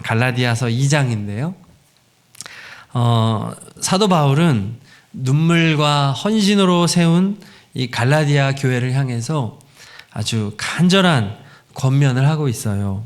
갈라디아서 2장인데요. 사도 바울은 눈물과 헌신으로 세운 이 갈라디아 교회를 향해서 아주 간절한 권면을 하고 있어요.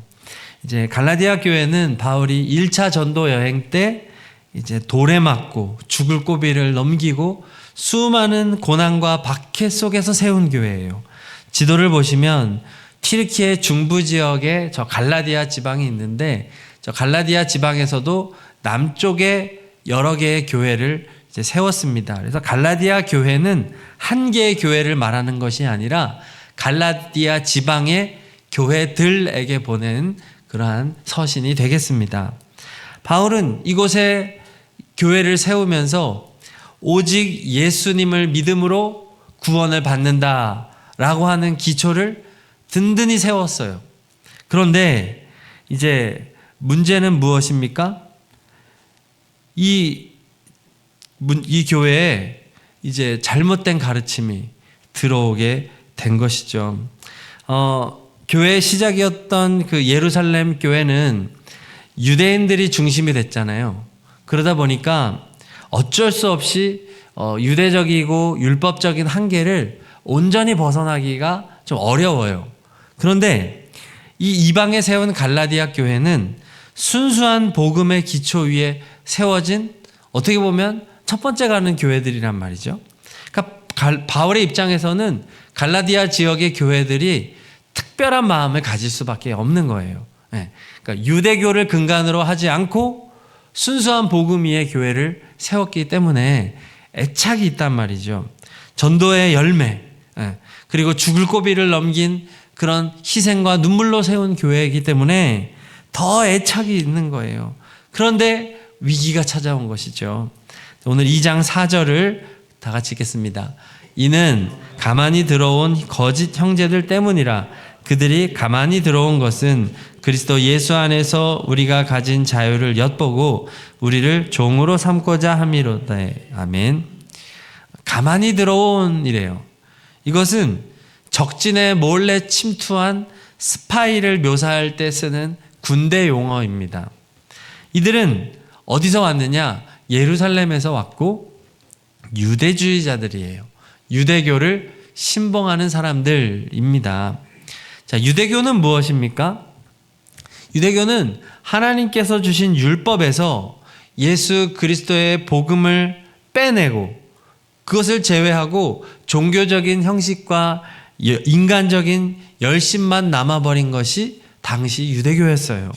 이제 갈라디아 교회는 바울이 1차 전도 여행 때 이제 돌에 맞고 죽을 고비를 넘기고 수많은 고난과 박해 속에서 세운 교회예요. 지도를 보시면 튀르키예 중부 지역에 저 갈라디아 지방이 있는데, 저 갈라디아 지방에서도 남쪽에 여러 개의 교회를 이제 세웠습니다. 그래서 갈라디아 교회는 한 개의 교회를 말하는 것이 아니라 갈라디아 지방의 교회들에게 보낸 그러한 서신이 되겠습니다. 바울은 이곳에 교회를 세우면서 오직 예수님을 믿음으로 구원을 받는다라고 하는 기초를 든든히 세웠어요. 그런데 이제 문제는 무엇입니까? 이 교회에 이제 잘못된 가르침이 들어오게 된 것이죠. 교회의 시작이었던 그 예루살렘 교회는 유대인들이 중심이 됐잖아요. 그러다 보니까 어쩔 수 없이 유대적이고 율법적인 한계를 온전히 벗어나기가 좀 어려워요. 그런데 이 이방에 세운 갈라디아 교회는 순수한 복음의 기초 위에 세워진, 어떻게 보면 첫 번째 가는 교회들이란 말이죠. 그러니까 바울의 입장에서는 갈라디아 지역의 교회들이 특별한 마음을 가질 수밖에 없는 거예요. 그러니까 유대교를 근간으로 하지 않고 순수한 복음 위의 교회를 세웠기 때문에 애착이 있단 말이죠. 전도의 열매, 그리고 죽을 고비를 넘긴 그런 희생과 눈물로 세운 교회이기 때문에 더 애착이 있는 거예요. 그런데 위기가 찾아온 것이죠. 오늘 2장 4절을 다 같이 읽겠습니다. 이는 가만히 들어온 거짓 형제들 때문이라. 그들이 가만히 들어온 것은 그리스도 예수 안에서 우리가 가진 자유를 엿보고 우리를 종으로 삼고자 함이로다. 아멘. 가만히 들어온 이래요. 이것은 적진에 몰래 침투한 스파이를 묘사할 때 쓰는 군대 용어입니다. 이들은 어디서 왔느냐? 예루살렘에서 왔고 유대주의자들이에요. 유대교를 신봉하는 사람들입니다. 자, 유대교는 무엇입니까? 유대교는 하나님께서 주신 율법에서 예수 그리스도의 복음을 빼내고 그것을 제외하고 종교적인 형식과 인간적인 열심만 남아버린 것이 당시 유대교였어요.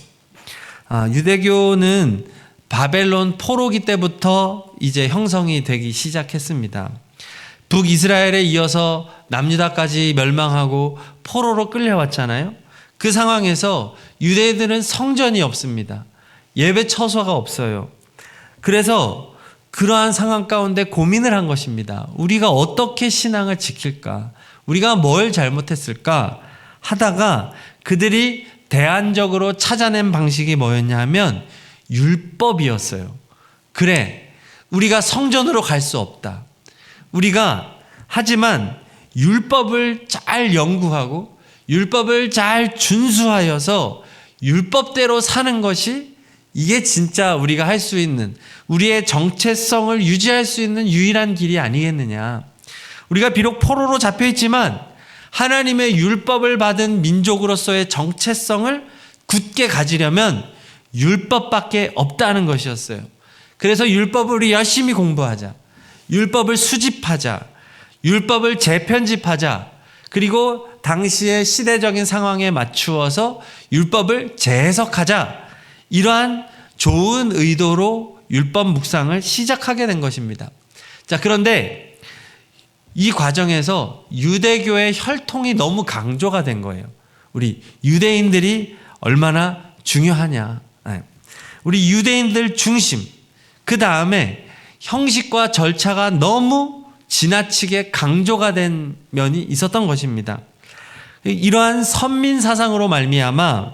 유대교는 바벨론 포로기 때부터 이제 형성이 되기 시작했습니다. 북이스라엘에 이어서 남유다까지 멸망하고 포로로 끌려왔잖아요. 그 상황에서 유대인들은 성전이 없습니다. 예배 처소가 없어요. 그래서 그러한 상황 가운데 고민을 한 것입니다. 우리가 어떻게 신앙을 지킬까? 우리가 뭘 잘못했을까? 하다가 그들이 대안적으로 찾아낸 방식이 뭐였냐 하면 율법이었어요. 그래, 우리가 성전으로 갈 수 없다. 하지만 율법을 잘 연구하고 율법을 잘 준수하여서 율법대로 사는 것이 이게 진짜 우리가 할 수 있는, 우리의 정체성을 유지할 수 있는 유일한 길이 아니겠느냐. 우리가 비록 포로로 잡혀있지만 하나님의 율법을 받은 민족으로서의 정체성을 굳게 가지려면 율법밖에 없다는 것이었어요. 그래서 율법을 우리 열심히 공부하자. 율법을 수집하자. 율법을 재편집하자. 그리고 당시의 시대적인 상황에 맞추어서 율법을 재해석하자. 이러한 좋은 의도로 율법 묵상을 시작하게 된 것입니다. 자, 그런데 이 과정에서 유대교의 혈통이 너무 강조가 된 거예요. 우리 유대인들이 얼마나 중요하냐. 우리 유대인들 중심. 그 다음에 형식과 절차가 너무 지나치게 강조가 된 면이 있었던 것입니다. 이러한 선민 사상으로 말미암아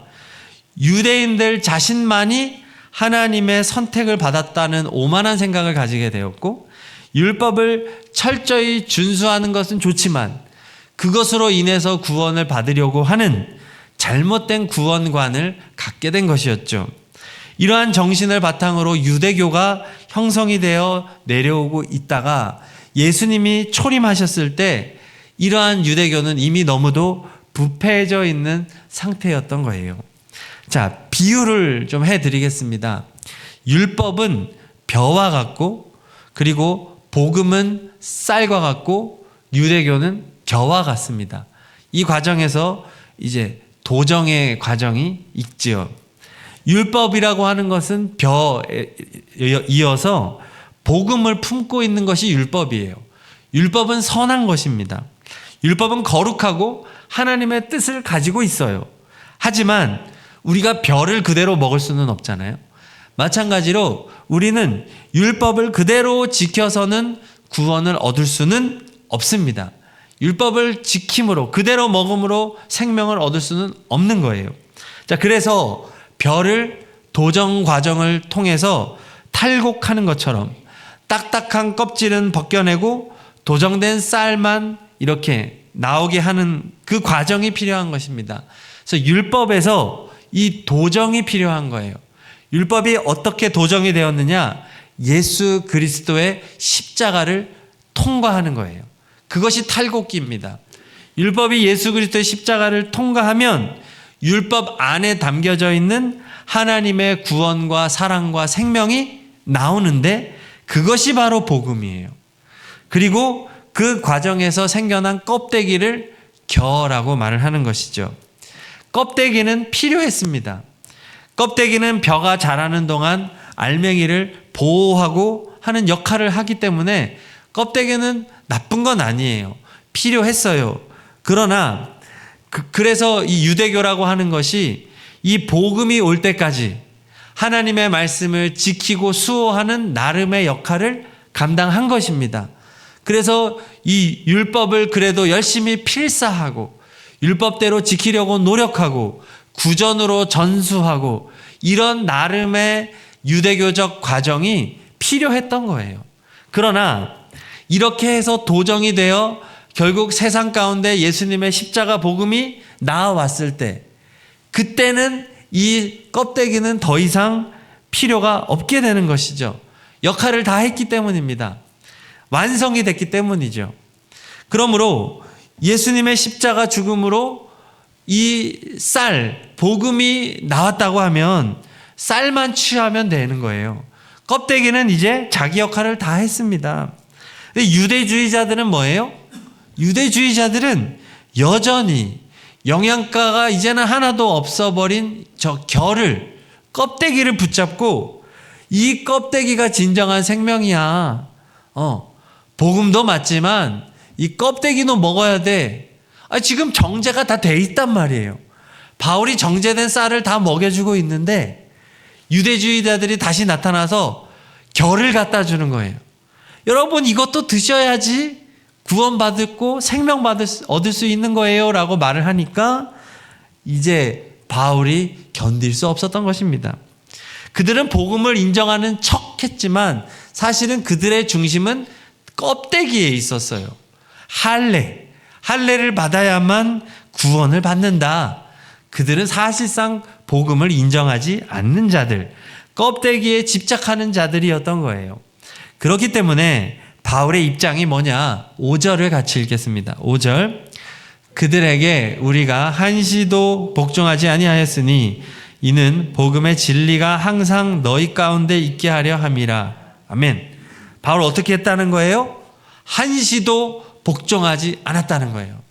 유대인들 자신만이 하나님의 선택을 받았다는 오만한 생각을 가지게 되었고, 율법을 철저히 준수하는 것은 좋지만 그것으로 인해서 구원을 받으려고 하는 잘못된 구원관을 갖게 된 것이었죠. 이러한 정신을 바탕으로 유대교가 형성이 되어 내려오고 있다가 예수님이 초림하셨을 때 이러한 유대교는 이미 너무도 부패해져 있는 상태였던 거예요. 자, 비유를 좀 해드리겠습니다. 율법은 벼와 같고, 그리고 복음은 쌀과 같고, 유대교는 겨와 같습니다. 이 과정에서 이제 도정의 과정이 있지요. 율법이라고 하는 것은 벼에 이어서 복음을 품고 있는 것이 율법이에요. 율법은 선한 것입니다. 율법은 거룩하고 하나님의 뜻을 가지고 있어요. 하지만 우리가 벼를 그대로 먹을 수는 없잖아요. 마찬가지로 우리는 율법을 그대로 지켜서는 구원을 얻을 수는 없습니다. 율법을 지킴으로, 그대로 먹음으로 생명을 얻을 수는 없는 거예요. 자, 그래서 벼를 도정 과정을 통해서 탈곡하는 것처럼 딱딱한 껍질은 벗겨내고 도정된 쌀만 이렇게 나오게 하는 그 과정이 필요한 것입니다. 그래서 율법에서 이 도정이 필요한 거예요. 율법이 어떻게 도정이 되었느냐? 예수 그리스도의 십자가를 통과하는 거예요. 그것이 탈곡기입니다. 율법이 예수 그리스도의 십자가를 통과하면 율법 안에 담겨져 있는 하나님의 구원과 사랑과 생명이 나오는데 그것이 바로 복음이에요. 그리고 그 과정에서 생겨난 껍데기를 겨라고 말을 하는 것이죠. 껍데기는 필요했습니다. 껍데기는 벼가 자라는 동안 알맹이를 보호하고 하는 역할을 하기 때문에 껍데기는 나쁜 건 아니에요. 필요했어요. 그러나 그래서 이 유대교라고 하는 것이 이 복음이 올 때까지 하나님의 말씀을 지키고 수호하는 나름의 역할을 감당한 것입니다. 그래서 이 율법을 그래도 열심히 필사하고 율법대로 지키려고 노력하고 구전으로 전수하고 이런 나름의 유대교적 과정이 필요했던 거예요. 그러나 이렇게 해서 도정이 되어 결국 세상 가운데 예수님의 십자가 복음이 나와왔을 때 그때는 이 껍데기는 더 이상 필요가 없게 되는 것이죠. 역할을 다 했기 때문입니다. 완성이 됐기 때문이죠. 그러므로 예수님의 십자가 죽음으로 이 쌀, 복음이 나왔다고 하면 쌀만 취하면 되는 거예요. 껍데기는 이제 자기 역할을 다 했습니다. 근데 유대주의자들은 뭐예요? 유대주의자들은 여전히 영양가가 이제는 하나도 없어버린 저 결을, 껍데기를 붙잡고 이 껍데기가 진정한 생명이야. 복음도 맞지만 이 껍데기도 먹어야 돼. 지금 정제가 다 돼 있단 말이에요. 바울이 정제된 쌀을 다 먹여주고 있는데 유대주의자들이 다시 나타나서 결을 갖다 주는 거예요. 여러분 이것도 드셔야지 구원받고 생명 얻을 수 있는 거예요 라고 말을 하니까 이제 바울이 견딜 수 없었던 것입니다. 그들은 복음을 인정하는 척 했지만 사실은 그들의 중심은 껍데기에 있었어요. 할례를 받아야만 구원을 받는다. 그들은 사실상 복음을 인정하지 않는 자들, 껍데기에 집착하는 자들이었던 거예요. 그렇기 때문에 바울의 입장이 뭐냐? 5절을 같이 읽겠습니다. 5절. 그들에게 우리가 한시도 복종하지 아니하였으니 이는 복음의 진리가 항상 너희 가운데 있게 하려 함이라. 아멘. 바울 어떻게 했다는 거예요? 한시도 복종하지 않았다는 거예요.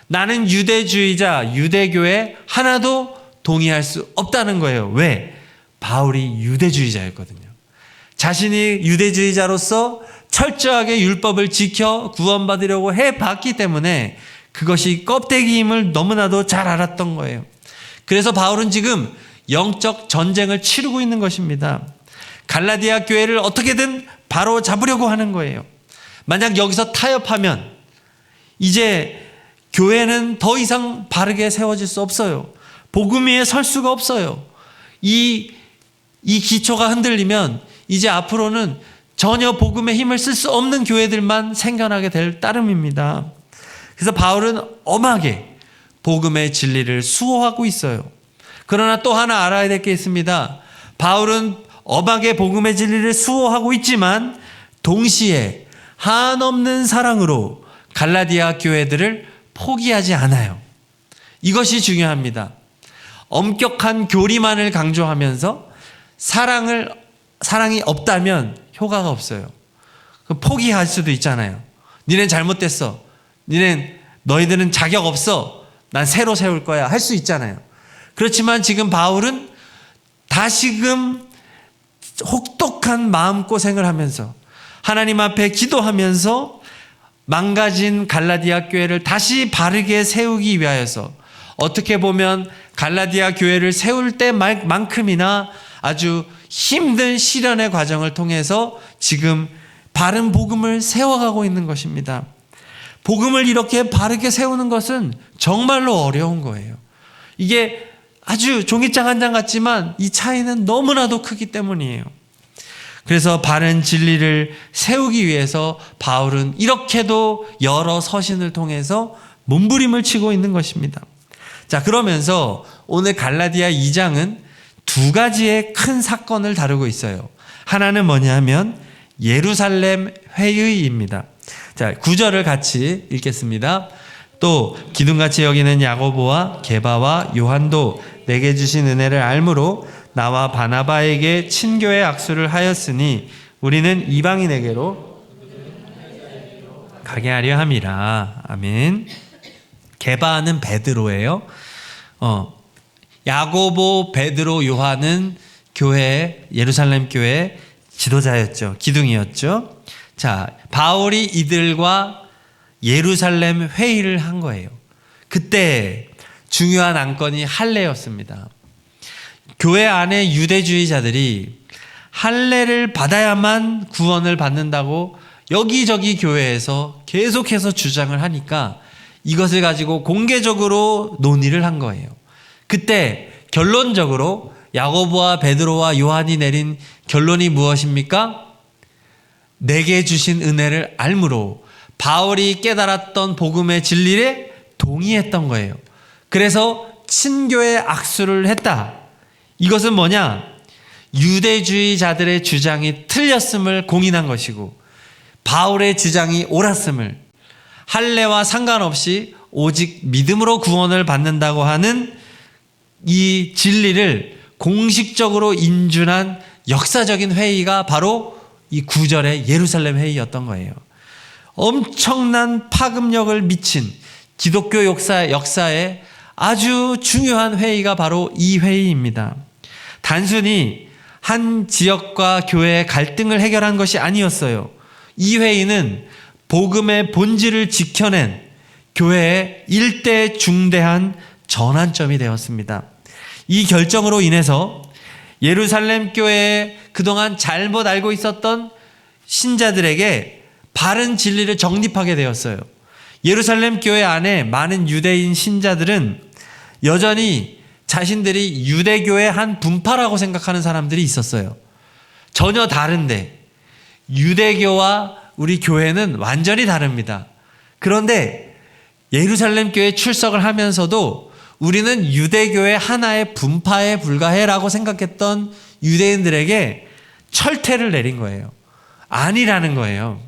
나는 유대주의자, 유대교에 하나도 동의할 수 없다는 거예요. 왜? 바울이 유대주의자였거든요. 자신이 유대주의자로서 철저하게 율법을 지켜 구원받으려고 해봤기 때문에 그것이 껍데기임을 너무나도 잘 알았던 거예요. 그래서 바울은 지금 영적 전쟁을 치르고 있는 것입니다. 갈라디아 교회를 어떻게든 바로 잡으려고 하는 거예요. 만약 여기서 타협하면 이제 교회는 더 이상 바르게 세워질 수 없어요. 복음 위에 설 수가 없어요. 이 기초가 흔들리면 이제 앞으로는 전혀 복음의 힘을 쓸 수 없는 교회들만 생겨나게 될 따름입니다. 그래서 바울은 엄하게 복음의 진리를 수호하고 있어요. 그러나 또 하나 알아야 될 게 있습니다. 바울은 엄하게 복음의 진리를 수호하고 있지만 동시에 한없는 사랑으로 갈라디아 교회들을 포기하지 않아요. 이것이 중요합니다. 엄격한 교리만을 강조하면서 사랑이 없다면 효과가 없어요. 포기할 수도 있잖아요. 니넨 잘못됐어. 너희들은 자격 없어. 난 새로 세울 거야. 할 수 있잖아요. 그렇지만 지금 바울은 다시금 혹독한 마음고생을 하면서 하나님 앞에 기도하면서 망가진 갈라디아 교회를 다시 바르게 세우기 위하여서 어떻게 보면 갈라디아 교회를 세울 때만큼이나 아주 힘든 시련의 과정을 통해서 지금 바른 복음을 세워가고 있는 것입니다. 복음을 이렇게 바르게 세우는 것은 정말로 어려운 거예요. 이게 아주 종이장 한 장 같지만 이 차이는 너무나도 크기 때문이에요. 그래서 바른 진리를 세우기 위해서 바울은 이렇게도 여러 서신을 통해서 몸부림을 치고 있는 것입니다. 자, 그러면서 오늘 갈라디아 2장은 두 가지의 큰 사건을 다루고 있어요. 하나는 뭐냐 하면 예루살렘 회의입니다. 자, 9절을 같이 읽겠습니다. 또 기둥같이 여기는 야고보와 게바와 요한도 내게 주신 은혜를 알므로 나와 바나바에게 친교의 악수를 하였으니 우리는 이방인에게로 가게 하려 함이라. 아멘. 게바는 베드로예요. 야고보, 베드로, 요한은 예루살렘 교회 지도자였죠. 기둥이었죠. 자, 바울이 이들과 예루살렘 회의를 한 거예요. 그때 중요한 안건이 할례였습니다. 교회 안에 유대주의자들이 할례를 받아야만 구원을 받는다고 여기저기 교회에서 계속해서 주장을 하니까 이것을 가지고 공개적으로 논의를 한 거예요. 그때 결론적으로 야고보와 베드로와 요한이 내린 결론이 무엇입니까? 내게 주신 은혜를 알므로 바울이 깨달았던 복음의 진리에 동의했던 거예요. 그래서 친교의 악수를 했다. 이것은 뭐냐? 유대주의자들의 주장이 틀렸음을 공인한 것이고 바울의 주장이 옳았음을, 할례와 상관없이 오직 믿음으로 구원을 받는다고 하는 이 진리를 공식적으로 인준한 역사적인 회의가 바로 이 9절의 예루살렘 회의였던 거예요. 엄청난 파급력을 미친 기독교 역사에 아주 중요한 회의가 바로 이 회의입니다. 단순히 한 지역과 교회의 갈등을 해결한 것이 아니었어요. 이 회의는 복음의 본질을 지켜낸 교회의 일대 중대한 전환점이 되었습니다. 이 결정으로 인해서 예루살렘 교회에 그동안 잘못 알고 있었던 신자들에게 바른 진리를 정립하게 되었어요. 예루살렘 교회 안에 많은 유대인 신자들은 여전히 자신들이 유대교의 한 분파라고 생각하는 사람들이 있었어요. 전혀 다른데 유대교와 우리 교회는 완전히 다릅니다. 그런데 예루살렘 교회에 출석을 하면서도 우리는 유대교의 하나의 분파에 불과해라고 생각했던 유대인들에게 철퇴를 내린 거예요. 아니라는 거예요.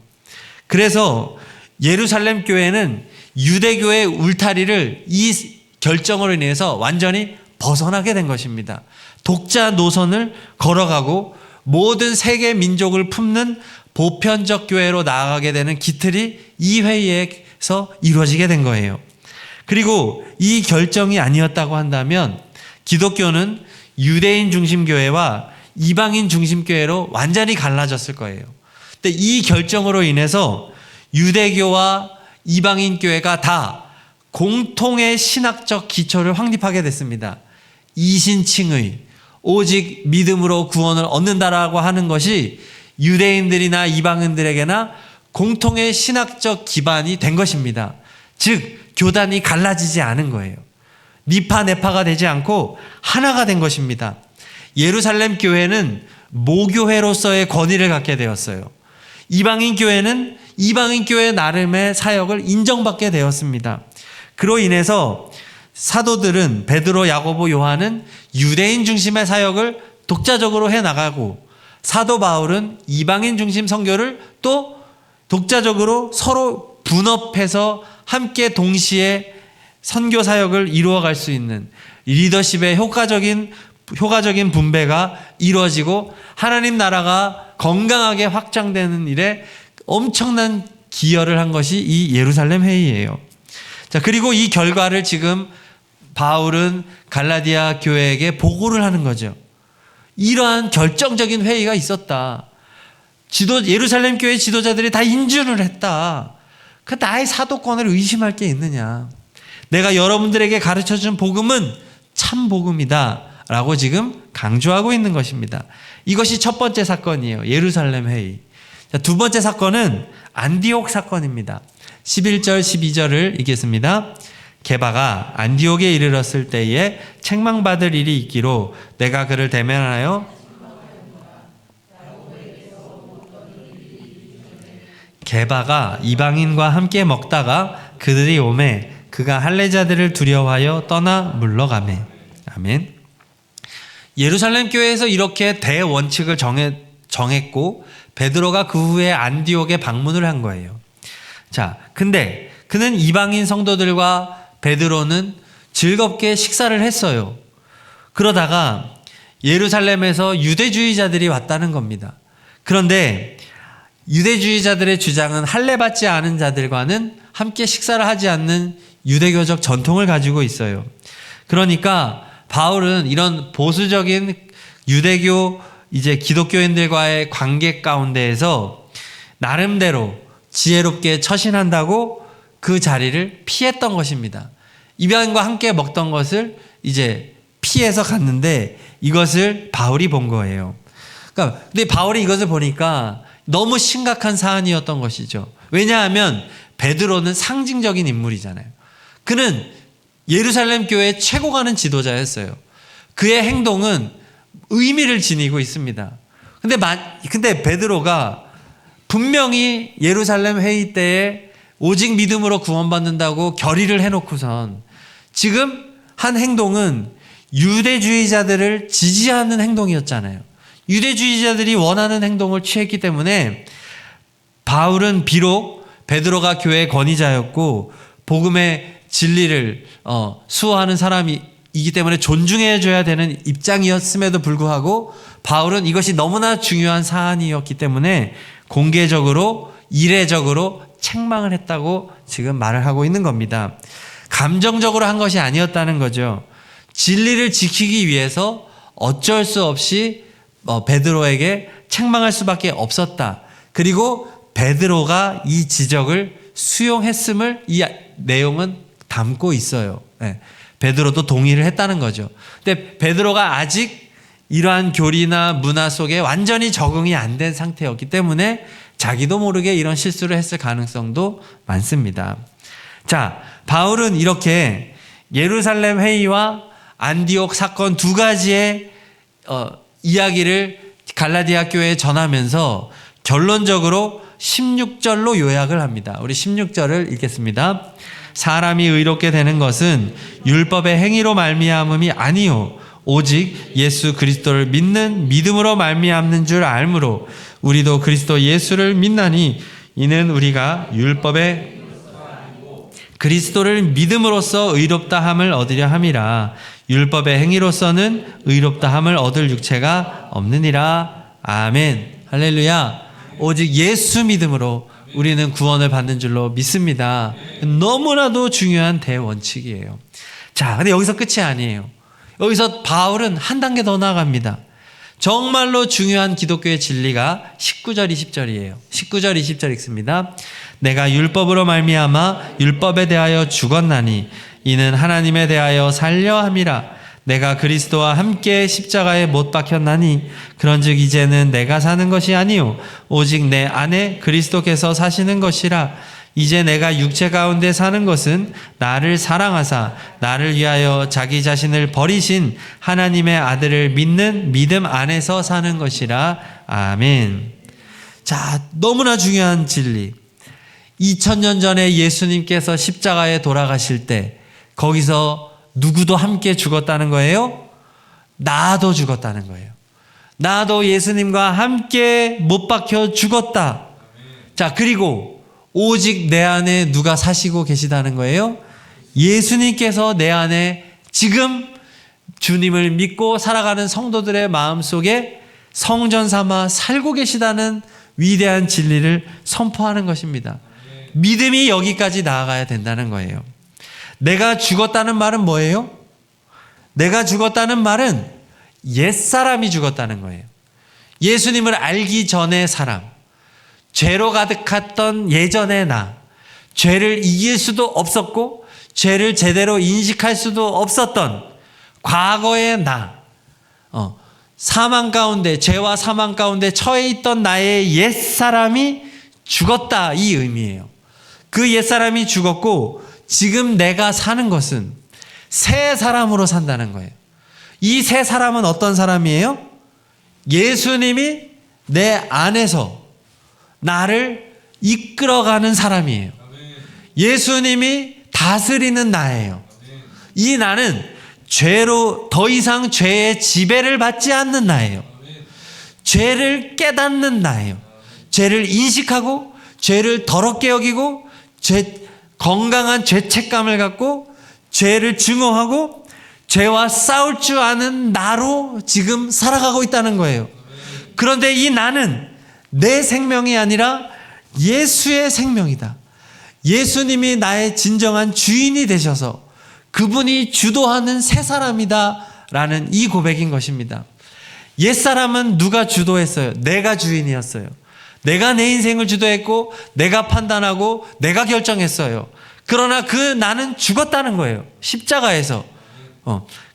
그래서 예루살렘 교회는 유대교의 울타리를 이 결정으로 인해서 완전히 벗어나게 된 것입니다. 독자 노선을 걸어가고 모든 세계 민족을 품는 보편적 교회로 나아가게 되는 기틀이 이 회의에서 이루어지게 된 거예요. 그리고 이 결정이 아니었다고 한다면 기독교는 유대인 중심 교회와 이방인 중심 교회로 완전히 갈라졌을 거예요. 근데 이 결정으로 인해서 유대교와 이방인 교회가 다 공통의 신학적 기초를 확립하게 됐습니다. 이신칭의, 오직 믿음으로 구원을 얻는다라고 하는 것이 유대인들이나 이방인들에게나 공통의 신학적 기반이 된 것입니다. 즉 교단이 갈라지지 않은 거예요. 니파 네파가 되지 않고 하나가 된 것입니다. 예루살렘 교회는 모교회로서의 권위를 갖게 되었어요. 이방인 교회는 이방인 교회 나름의 사역을 인정받게 되었습니다. 그로 인해서 사도들은 베드로, 야고보, 요한은 유대인 중심의 사역을 독자적으로 해나가고, 사도 바울은 이방인 중심 선교를 또 독자적으로 서로 분업해서 함께 동시에 선교 사역을 이루어갈 수 있는 리더십의 효과적인 분배가 이루어지고 하나님 나라가 건강하게 확장되는 일에 엄청난 기여를 한 것이 이 예루살렘 회의예요. 자, 그리고 이 결과를 지금 바울은 갈라디아 교회에게 보고를 하는 거죠. 이러한 결정적인 회의가 있었다. 예루살렘 교회 지도자들이 다 인준을 했다. 그 나의 사도권을 의심할 게 있느냐. 내가 여러분들에게 가르쳐준 복음은 참 복음이다 라고 지금 강조하고 있는 것입니다. 이것이 첫 번째 사건이에요. 예루살렘 회의. 자, 두 번째 사건은 안디옥 사건입니다. 11절 12절을 읽겠습니다. 게바가 안디옥에 이르렀을 때에 책망받을 일이 있기로 내가 그를 대면하여 게바가 이방인과 함께 먹다가 그들이 오매 그가 할례자들을 두려워하여 떠나 물러가매. 아멘. 예루살렘 교회에서 이렇게 대원칙을 정했고 베드로가 그 후에 안디옥에 방문을 한 거예요. 자, 근데 그는 이방인 성도들과 베드로는 즐겁게 식사를 했어요. 그러다가 예루살렘에서 유대주의자들이 왔다는 겁니다. 그런데 유대주의자들의 주장은 할례받지 않은 자들과는 함께 식사를 하지 않는 유대교적 전통을 가지고 있어요. 그러니까 바울은 이런 보수적인 유대교 기독교인들과의 관계 가운데에서 나름대로 지혜롭게 처신한다고 그 자리를 피했던 것입니다. 이방인과 함께 먹던 것을 이제 피해서 갔는데 이것을 바울이 본 거예요. 그러니까 근데 바울이 이것을 보니까 너무 심각한 사안이었던 것이죠. 왜냐하면 베드로는 상징적인 인물이잖아요. 그는 예루살렘 교회의 최고 가는 지도자였어요. 그의 행동은 의미를 지니고 있습니다. 근데 베드로가 분명히 예루살렘 회의 때에 오직 믿음으로 구원받는다고 결의를 해놓고선 지금 한 행동은 유대주의자들을 지지하는 행동이었잖아요. 유대주의자들이 원하는 행동을 취했기 때문에 바울은 비록 베드로가 교회의 권위자였고 복음의 진리를 수호하는 사람이기 때문에 존중해줘야 되는 입장이었음에도 불구하고 바울은 이것이 너무나 중요한 사안이었기 때문에 공개적으로 이례적으로 책망을 했다고 지금 말을 하고 있는 겁니다. 감정적으로 한 것이 아니었다는 거죠. 진리를 지키기 위해서 어쩔 수 없이 베드로에게 책망할 수밖에 없었다. 그리고 베드로가 이 지적을 수용했음을 이 내용은 담고 있어요. 네. 베드로도 동의를 했다는 거죠. 근데 베드로가 아직 이러한 교리나 문화 속에 완전히 적응이 안 된 상태였기 때문에 자기도 모르게 이런 실수를 했을 가능성도 많습니다. 자, 바울은 이렇게 예루살렘 회의와 안디옥 사건 두 가지의 이야기를 갈라디아 교회에 전하면서 결론적으로 16절로 요약을 합니다. 우리 16절을 읽겠습니다. 사람이 의롭게 되는 것은 율법의 행위로 말미암음이 아니요 오직 예수 그리스도를 믿는 믿음으로 말미암는 줄 알므로 우리도 그리스도 예수를 믿나니 이는 우리가 율법의 그리스도를 믿음으로써 의롭다함을 얻으려 함이라. 율법의 행위로서는 의롭다함을 얻을 육체가 없느니라. 아멘. 할렐루야. 오직 예수 믿음으로 우리는 구원을 받는 줄로 믿습니다. 너무나도 중요한 대원칙이에요. 자, 근데 여기서 끝이 아니에요. 여기서 바울은 한 단계 더 나아갑니다. 정말로 중요한 기독교의 진리가 19절 20절이에요. 19절 20절 읽습니다. 내가 율법으로 말미암아 율법에 대하여 죽었나니 이는 하나님에 대하여 살려 함이라. 내가 그리스도와 함께 십자가에 못 박혔나니 그런즉 이제는 내가 사는 것이 아니요 오직 내 안에 그리스도께서 사시는 것이라. 이제 내가 육체 가운데 사는 것은 나를 사랑하사 나를 위하여 자기 자신을 버리신 하나님의 아들을 믿는 믿음 안에서 사는 것이라. 아멘. 자, 너무나 중요한 진리. 2000년 전에 예수님께서 십자가에 돌아가실 때 거기서 누구도 함께 죽었다는 거예요? 나도 죽었다는 거예요. 나도 예수님과 함께 못 박혀 죽었다. 자, 그리고 오직 내 안에 누가 사시고 계시다는 거예요? 예수님께서 내 안에 지금 주님을 믿고 살아가는 성도들의 마음속에 성전 삼아 살고 계시다는 위대한 진리를 선포하는 것입니다. 믿음이 여기까지 나아가야 된다는 거예요. 내가 죽었다는 말은 뭐예요? 내가 죽었다는 말은 옛사람이 죽었다는 거예요. 예수님을 알기 전의 사람, 죄로 가득했던 예전의 나, 죄를 이길 수도 없었고 죄를 제대로 인식할 수도 없었던 과거의 나, 사망 가운데, 죄와 사망 가운데 처해 있던 나의 옛사람이 죽었다, 이 의미예요. 그 옛사람이 죽었고 지금 내가 사는 것은 새 사람으로 산다는 거예요. 이 새 사람은 어떤 사람이에요? 예수님이 내 안에서 나를 이끌어가는 사람이에요. 예수님이 다스리는 나예요. 이 나는 죄로 더 이상 죄의 지배를 받지 않는 나예요. 죄를 깨닫는 나예요. 죄를 인식하고 죄를 더럽게 여기고 건강한 죄책감을 갖고 죄를 증오하고 죄와 싸울 줄 아는 나로 지금 살아가고 있다는 거예요. 그런데 이 나는 내 생명이 아니라 예수의 생명이다. 예수님이 나의 진정한 주인이 되셔서 그분이 주도하는 새 사람이다 라는 이 고백인 것입니다. 옛사람은 누가 주도했어요? 내가 주인이었어요. 내가 내 인생을 주도했고 내가 판단하고 내가 결정했어요. 그러나 그 나는 죽었다는 거예요. 십자가에서.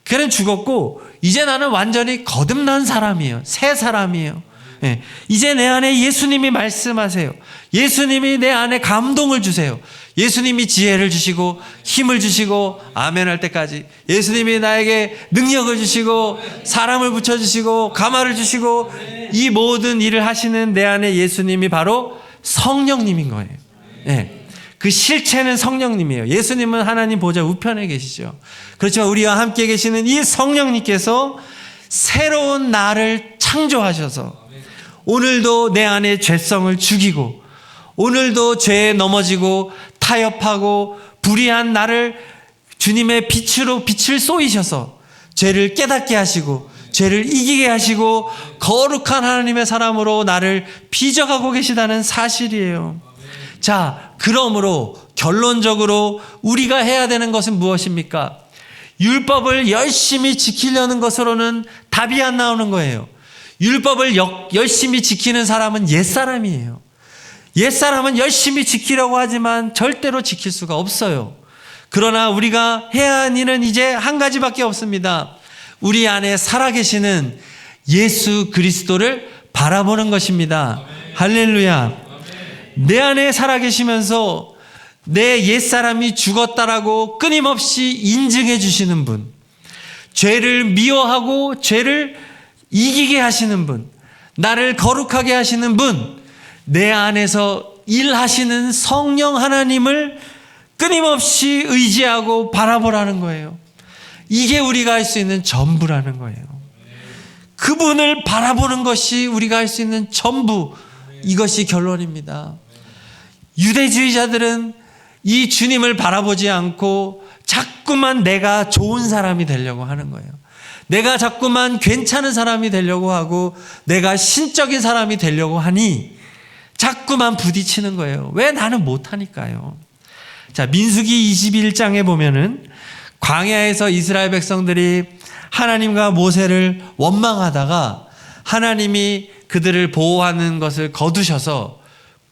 그는 죽었고 이제 나는 완전히 거듭난 사람이에요. 새 사람이에요. 예. 이제 내 안에 예수님이 말씀하세요. 예수님이 내 안에 감동을 주세요. 예수님이 지혜를 주시고 힘을 주시고 아멘 할 때까지 예수님이 나에게 능력을 주시고 사람을 붙여주시고 가마를 주시고 이 모든 일을 하시는 내 안에 예수님이 바로 성령님인 거예요. 예. 그 실체는 성령님이에요. 예수님은 하나님 보좌 우편에 계시죠. 그렇지만 우리와 함께 계시는 이 성령님께서 새로운 나를 창조하셔서 오늘도 내 안에 죄성을 죽이고 오늘도 죄에 넘어지고 타협하고 불의한 나를 주님의 빛으로 빛을 쏘이셔서 죄를 깨닫게 하시고 죄를 이기게 하시고 거룩한 하나님의 사람으로 나를 빚어가고 계시다는 사실이에요. 자, 그러므로 결론적으로 우리가 해야 되는 것은 무엇입니까? 율법을 열심히 지키려는 것으로는 답이 안 나오는 거예요. 율법을 열심히 지키는 사람은 옛사람이에요. 옛사람은 열심히 지키려고 하지만 절대로 지킬 수가 없어요. 그러나 우리가 해야 하는 일은 이제 한 가지밖에 없습니다. 우리 안에 살아계시는 예수 그리스도를 바라보는 것입니다. 할렐루야. 내 안에 살아계시면서 내 옛사람이 죽었다라고 끊임없이 인증해 주시는 분, 죄를 미워하고 죄를 이기게 하시는 분, 나를 거룩하게 하시는 분, 내 안에서 일하시는 성령 하나님을 끊임없이 의지하고 바라보라는 거예요. 이게 우리가 할 수 있는 전부라는 거예요. 그분을 바라보는 것이 우리가 할 수 있는 전부, 이것이 결론입니다. 유대주의자들은 이 주님을 바라보지 않고 자꾸만 내가 좋은 사람이 되려고 하는 거예요. 내가 자꾸만 괜찮은 사람이 되려고 하고 내가 신적인 사람이 되려고 하니 자꾸만 부딪히는 거예요. 왜? 나는 못하니까요. 자, 민수기 21장에 보면은 광야에서 이스라엘 백성들이 하나님과 모세를 원망하다가 하나님이 그들을 보호하는 것을 거두셔서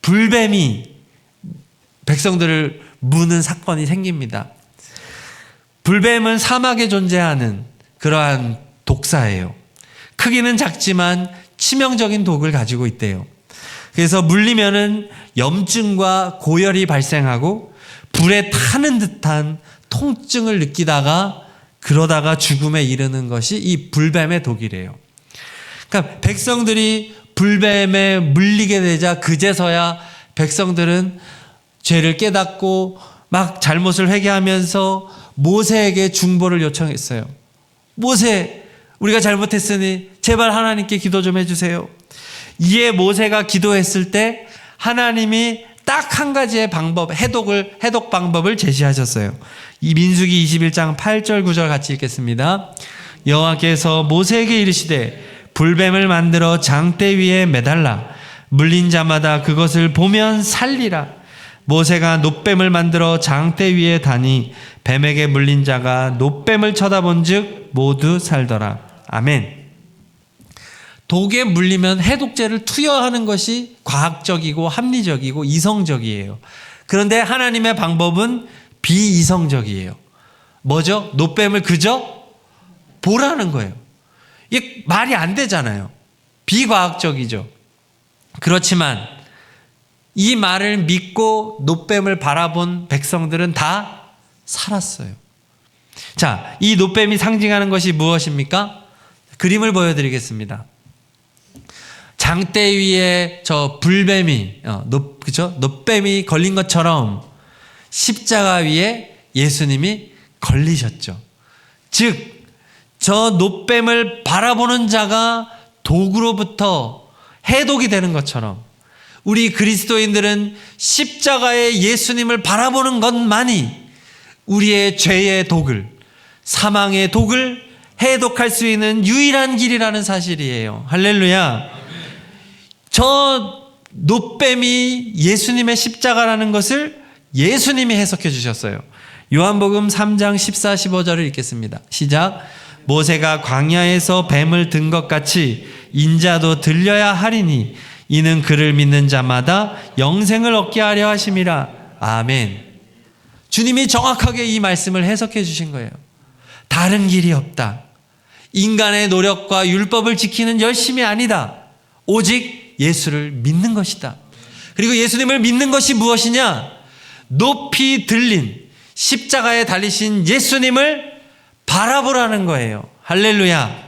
불뱀이 백성들을 무는 사건이 생깁니다. 불뱀은 사막에 존재하는 그러한 독사예요. 크기는 작지만 치명적인 독을 가지고 있대요. 그래서 물리면은 염증과 고열이 발생하고 불에 타는 듯한 통증을 느끼다가 그러다가 죽음에 이르는 것이 이 불뱀의 독이래요. 그러니까 백성들이 불뱀에 물리게 되자 그제서야 백성들은 죄를 깨닫고 막 잘못을 회개하면서 모세에게 중보를 요청했어요. 모세, 우리가 잘못했으니 제발 하나님께 기도 좀 해주세요. 이에 모세가 기도했을 때 하나님이 딱 한 가지의 방법, 해독 방법을 제시하셨어요. 이 민수기 21장 8절 9절 같이 읽겠습니다. 여호와께서 모세에게 이르시되 불뱀을 만들어 장대 위에 매달라 물린 자마다 그것을 보면 살리라. 모세가 놋뱀을 만들어 장대 위에 다니 뱀에게 물린 자가 놋뱀을 쳐다본즉 모두 살더라. 아멘. 독에 물리면 해독제를 투여하는 것이 과학적이고 합리적이고 이성적이에요. 그런데 하나님의 방법은 비이성적이에요. 뭐죠? 놋뱀을 그저 보라는 거예요. 이게 말이 안 되잖아요. 비과학적이죠. 그렇지만 이 말을 믿고 놋뱀을 바라본 백성들은 다 살았어요. 자, 이 놋뱀이 상징하는 것이 무엇입니까? 그림을 보여드리겠습니다. 장대 위에 저 불뱀이, 그죠? 놋뱀이 걸린 것처럼 십자가 위에 예수님이 걸리셨죠. 즉, 저 놋뱀을 바라보는 자가 도구로부터 해독이 되는 것처럼 우리 그리스도인들은 십자가의 예수님을 바라보는 것만이 우리의 죄의 독을, 사망의 독을 해독할 수 있는 유일한 길이라는 사실이에요. 할렐루야. 저 놋뱀이 예수님의 십자가라는 것을 예수님이 해석해 주셨어요. 요한복음 3장 14, 15절을 읽겠습니다. 시작. 모세가 광야에서 뱀을 든 것 같이 인자도 들려야 하리니 이는 그를 믿는 자마다 영생을 얻게 하려 하심이라. 아멘. 주님이 정확하게 이 말씀을 해석해 주신 거예요. 다른 길이 없다. 인간의 노력과 율법을 지키는 열심이 아니다. 오직 예수를 믿는 것이다. 그리고 예수님을 믿는 것이 무엇이냐? 높이 들린 십자가에 달리신 예수님을 바라보라는 거예요. 할렐루야.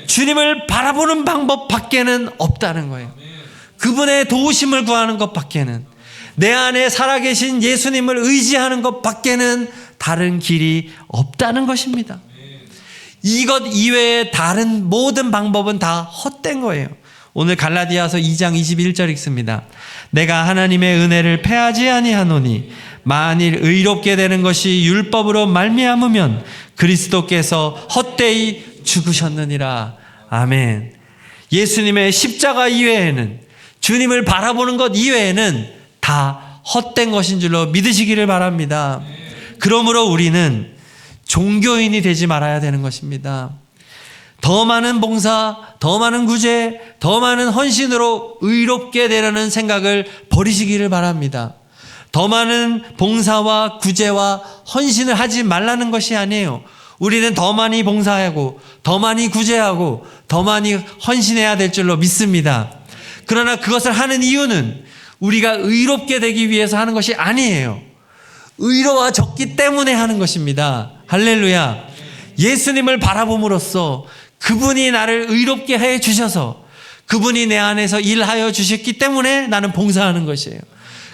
주님을 바라보는 방법 밖에는 없다는 거예요. 그분의 도우심을 구하는 것 밖에는, 내 안에 살아계신 예수님을 의지하는 것 밖에는 다른 길이 없다는 것입니다. 이것 이외의 다른 모든 방법은 다 헛된 거예요. 오늘 갈라디아서 2장 21절 읽습니다. 내가 하나님의 은혜를 패하지 아니하노니 만일 의롭게 되는 것이 율법으로 말미암으면 그리스도께서 헛되이 죽으셨느니라. 아멘. 예수님의 십자가 이외에는, 주님을 바라보는 것 이외에는 다 헛된 것인 줄로 믿으시기를 바랍니다. 그러므로 우리는 종교인이 되지 말아야 되는 것입니다. 더 많은 봉사, 더 많은 구제, 더 많은 헌신으로 의롭게 되려는 생각을 버리시기를 바랍니다. 더 많은 봉사와 구제와 헌신을 하지 말라는 것이 아니에요. 우리는 더 많이 봉사하고 더 많이 구제하고 더 많이 헌신해야 될 줄로 믿습니다. 그러나 그것을 하는 이유는 우리가 의롭게 되기 위해서 하는 것이 아니에요. 의로워졌기 때문에 하는 것입니다. 할렐루야. 예수님을 바라봄으로써 그분이 나를 의롭게 해 주셔서 그분이 내 안에서 일하여 주셨기 때문에 나는 봉사하는 것이에요.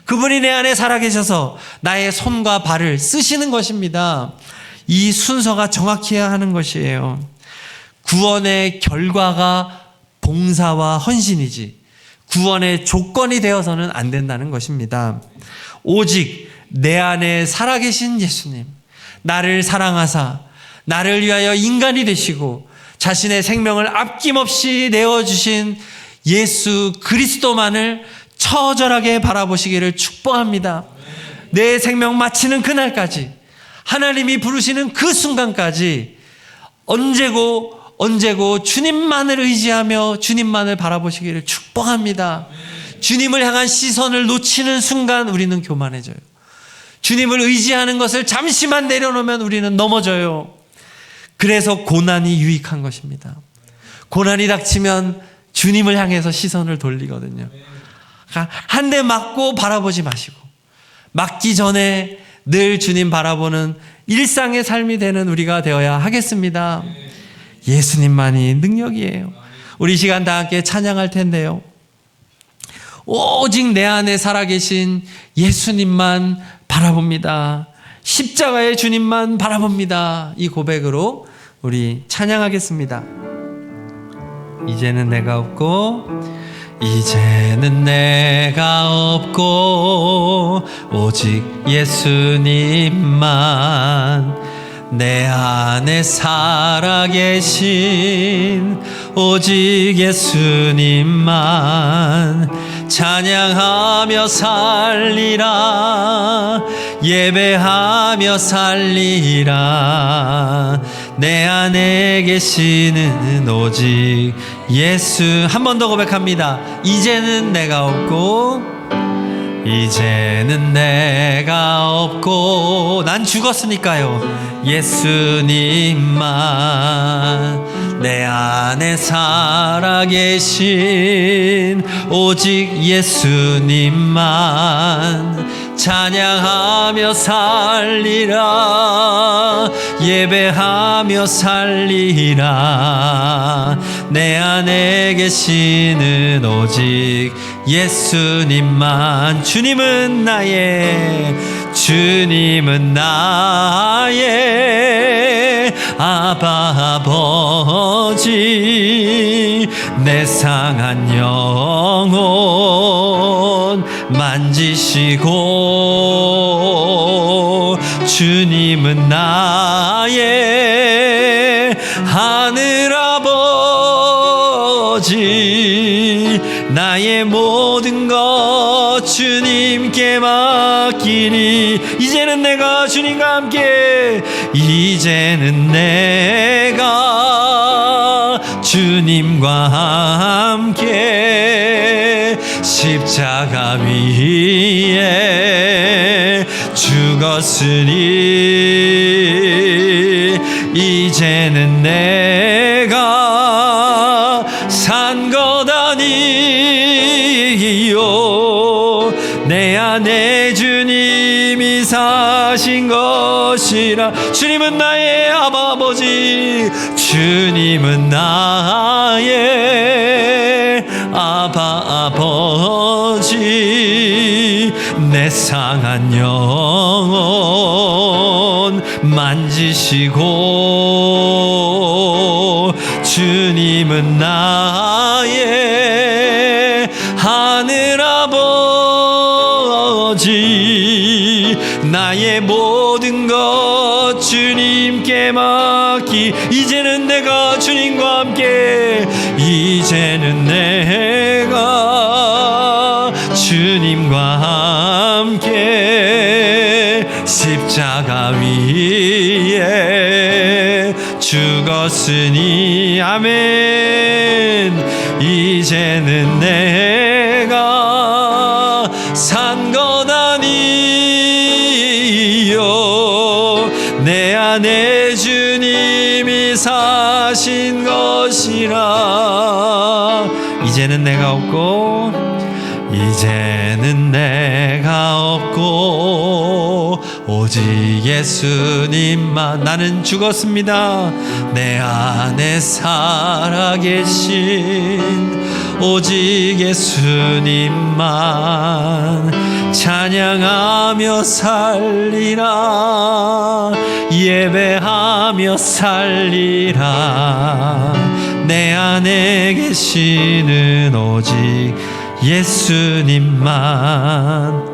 그분이 내 안에 살아계셔서 나의 손과 발을 쓰시는 것입니다. 이 순서가 정확해야 하는 것이에요. 구원의 결과가 봉사와 헌신이지 구원의 조건이 되어서는 안 된다는 것입니다. 오직 내 안에 살아계신 예수님, 나를 사랑하사 나를 위하여 인간이 되시고 자신의 생명을 아낌없이 내어주신 예수 그리스도만을 처절하게 바라보시기를 축복합니다. 내 생명 마치는 그날까지, 하나님이 부르시는 그 순간까지 언제고 주님만을 의지하며 주님만을 바라보시기를 축복합니다. 주님을 향한 시선을 놓치는 순간 우리는 교만해져요. 주님을 의지하는 것을 잠시만 내려놓으면 우리는 넘어져요. 그래서 고난이 유익한 것입니다. 고난이 닥치면 주님을 향해서 시선을 돌리거든요. 한 대 맞고 바라보지 마시고, 맞기 전에 늘 주님 바라보는 일상의 삶이 되는 우리가 되어야 하겠습니다. 예수님만이 능력이에요. 우리 이 시간 다 함께 찬양할 텐데요. 오직 내 안에 살아계신 예수님만 바라봅니다. 십자가의 주님만 바라봅니다. 이 고백으로 우리 찬양하겠습니다. 이제는 내가 없고 이제는 내가 없고 오직 예수님만 내 안에 살아계신 오직 예수님만 찬양하며 살리라 예배하며 살리라 내 안에 계시는 오직 예수. 한 번 더 고백합니다. 이제는 내가 없고 이제는 내가 없고 난 죽었으니까요. 예수님만 내 안에 살아계신 오직 예수님만 찬양하며 살리라 예배하며 살리라 내 안에 계시는 오직 예수님만. 주님은 나의 아바 아버지 내 상한 영혼 만지시고 주님은 나의 하늘 아버지 나의 모든 것 주님께 맡기니 이제는 내가 주님과 함께 이제는 내가 주님과 함께 십자가 위에 죽었으니 이제는 내가 산 것 아니요 내 안에 주님이 사신 것이라. 주님은 나의 아버지 주님은 나의 아바 아버지 내 상한 영혼 만지시고 주님은 나의 하늘 아버지 나의 모든 것 주님께 맡기 이제는 내가 주님과 함께 이제는 내가 주님과 함께 십자가 위에 죽었으니 아멘. 이제는 내가 산 것 아니요 내 안에 주님이 사신 것이라. 이제는 내가 없고 이제는 내가 없고 오직 예수님만. 나는 죽었습니다. 내 안에 살아계신 오직 예수님만 찬양하며 살리라 예배하며 살리라 내 안에 계시는 오직 예수님만.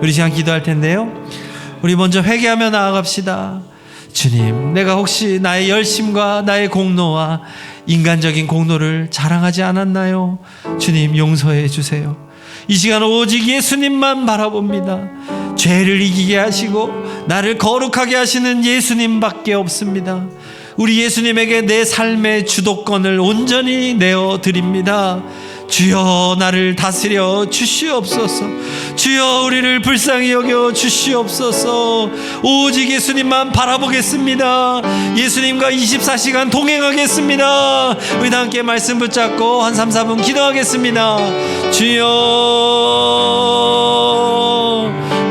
우리 시간 기도할 텐데요, 우리 먼저 회개하며 나아갑시다. 주님, 내가 혹시 나의 열심과 나의 공로와 인간적인 공로를 자랑하지 않았나요? 주님, 용서해 주세요. 이 시간 오직 예수님만 바라봅니다. 죄를 이기게 하시고 나를 거룩하게 하시는 예수님밖에 없습니다. 우리 예수님에게 내 삶의 주도권을 온전히 내어드립니다. 주여, 나를 다스려 주시옵소서. 주여, 우리를 불쌍히 여겨 주시옵소서. 오직 예수님만 바라보겠습니다. 예수님과 24시간 동행하겠습니다. 우리 다 함께 말씀 붙잡고 한 3-4분 기도하겠습니다. 주여,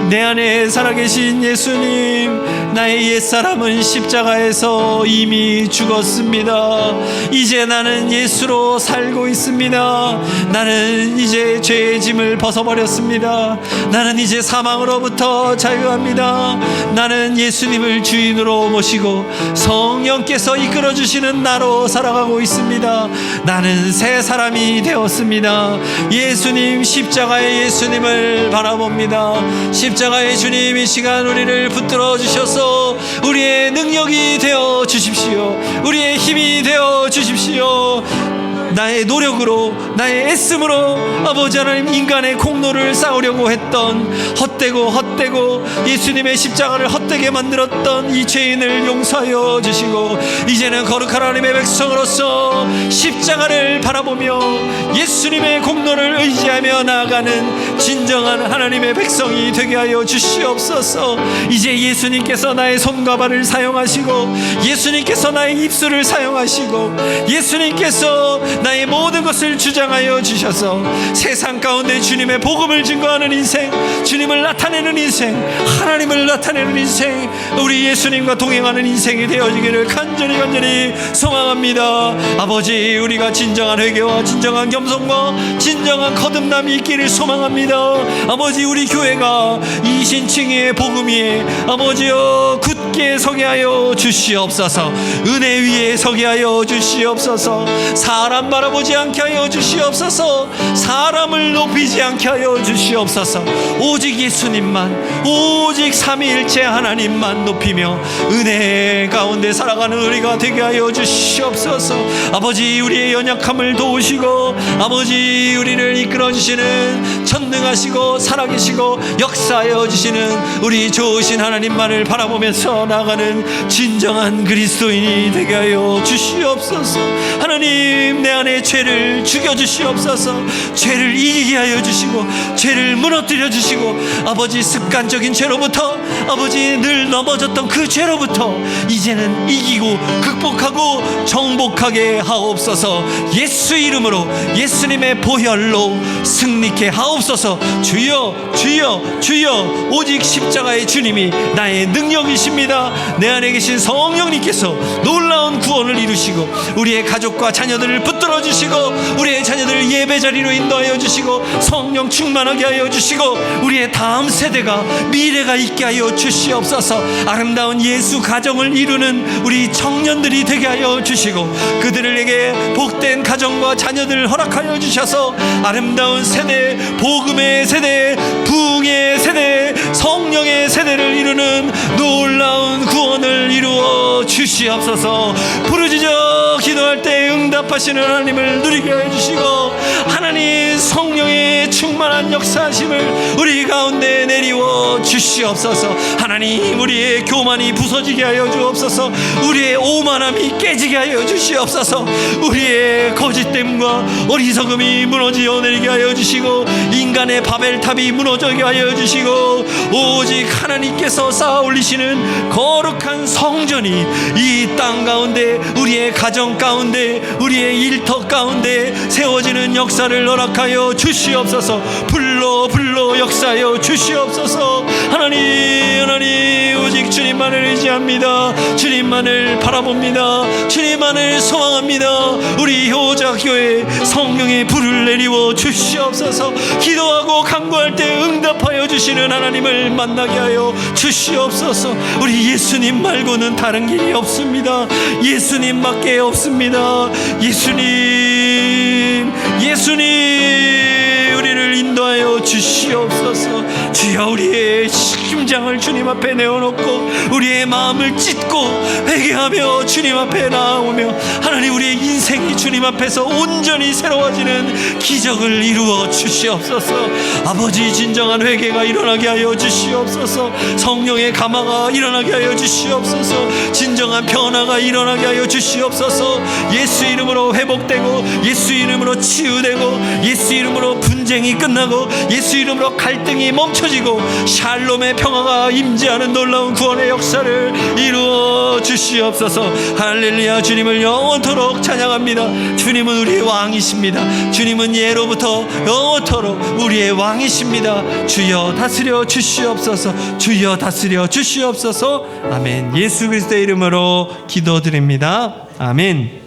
내 안에 살아계신 예수님, 나의 옛사람은 십자가에서 이미 죽었습니다. 이제 나는 예수로 살고 있습니다. 나는 이제 죄의 짐을 벗어버렸습니다. 나는 이제 사망으로부터 자유합니다. 나는 예수님을 주인으로 모시고 성령께서 이끌어주시는 나로 살아가고 있습니다. 나는 새 사람이 되었습니다. 예수님, 십자가의 예수님을 바라봅니다. 십자가의 주님, 이 시간 우리를 붙들어 주셔서 우리의 능력이 되어 주십시오. 우리의 힘이 되어 주십시오. 나의 노력으로, 나의 애씀으로 아버지 하나님, 인간의 공로를 쌓으려고 했던 헛되고 예수님의 십자가를 헛되게 만들었던 이 죄인을 용서하여 주시고, 이제는 거룩한 하나님의 백성으로서 십자가를 바라보며 예수님의 공로를 의지하며 나아가는 진정한 하나님의 백성이 되게 하여 주시옵소서. 이제 예수님께서 나의 손과 발을 사용하시고, 예수님께서 나의 입술을 사용하시고, 예수님께서 나의 모든 것을 주장하여 주셔서 세상 가운데 주님의 복음을 증거하는 인생, 주님을 나타내는 인생, 하나님을 나타내는 인생, 우리 예수님과 동행하는 인생이 되어지기를 간절히 소망합니다. 아버지, 우리가 진정한 회개와 진정한 겸손과 진정한 거듭남이 있기를 소망합니다. 아버지, 우리 교회가 이 신칭의 복음 위에 아버지여 굳게 서게 하여 주시옵소서. 은혜 위에 서게 하여 주시옵소서. 사람 바라보지 않게 하여 주시옵소서. 사람을 높이지 않게 하여 주시옵소서. 오직 예수님만, 오직 삼위일체 하나님만 높이며 은혜 가운데 살아가는 우리가 되게 하여 주시옵소서. 아버지, 우리의 연약함을 도우시고 아버지 우리를 이끌어 주시는 전능하시고 살아계시고 역사하여 주시는 우리 좋으신 하나님만을 바라보면서 나아가는 진정한 그리스도인이 되게 하여 주시옵소서. 하나님, 내 안에 죄를 죽여주시옵소서. 죄를 이기게 하여 주시고 죄를 무너뜨려 주시고 아버지, 습관적인 죄로부터 아버지 늘 넘어졌던 그 죄로부터 이제는 이기고 극복하고 정복하게 하옵소서. 예수 이름으로, 예수님의 보혈로 승리케 하옵소서. 주여, 주여, 주여. 오직 십자가의 주님이 나의 능력이십니다. 내 안에 계신 성령님께서 놀라운 구원을 이루시고 우리의 가족과 자녀들을 붙들어 주시고 우리의 자녀들을 예배 자리로 인도하여 주시고 성령 충만하게 하여 주시고 우리의 다음 세대가 미래가 있게 하여 주시옵소서. 아름다운 예수 가정을 이루는 우리 청년들이 되게 하여 주시고 그들에게 복된 가정과 자녀들을 허락하여 주셔서 아름다운 세대, 복음의 세대, 부흥의 세대, 성령의 세대를 이루는 놀라운 구원을 이루어 주시옵소서. 부르짖어 기도할 때 응답하시는 하나님을 누리게 해주시고 하나님 성령의 충만한 역사하심을 우리 가운데 내리워 주시옵소서. 하나님, 우리의 교만이 부서지게 하여 주옵소서. 우리의 오만함이 깨지게 하여 주시옵소서. 우리의 거짓됨과 어리석음이 무너지어 내리게 하여 주시고 인간의 바벨탑이 무너지게 하여 주시고 오직 하나님께서 쌓아 올리시는 거룩한 성전이 이 땅 가운데, 우리의 가정 가운데, 우리의 일터 가운데 세워지는 역사를 허락하여 주시옵소서. 불러 역사하여 주시옵소서. 하나님, 오직 주님만을 의지합니다. 주님만을 바라봅니다. 주님만을 소망합니다. 우리 효자교회 성령의 불을 내리워 주시옵소서. 기도하고 간구할 때 응답하여 주시는 하나님을 만나게 하여 주시옵소서. 우리 예수님 말고는 다른 길이 없습니다. 예수님밖에 없습니다. 예수님, 우리를 인도하여 주시옵소서. 주여, 우리의 심장을 주님 앞에 내어놓고 우리의 마음을 찢고 회개하며 주님 앞에 나아오며 하나님, 우리의 인생이 주님 앞에서 온전히 새로워지는 기적을 이루어 주시옵소서. 아버지, 진정한 회개가 일어나게 하여 주시옵소서. 성령의 감화가 일어나게 하여 주시옵소서. 진정한 변화가 일어나게 하여 주시옵소서. 예수 이름으로 회복되고 예수 이름으로 치유되고 예수 이름으로 분쟁이 끝나고 예수 이름으로 갈등이 멈춰지고 샬롬의 평화가 여호와가 임재하는 놀라운 구원의 역사를 이루어 주시옵소서. 할렐루야. 주님을 영원토록 찬양합니다. 주님은 우리의 왕이십니다. 주님은 예로부터 영원토록 우리의 왕이십니다. 주여 다스려 주시옵소서. 주여 다스려 주시옵소서. 아멘. 예수 그리스도의 이름으로 기도드립니다. 아멘.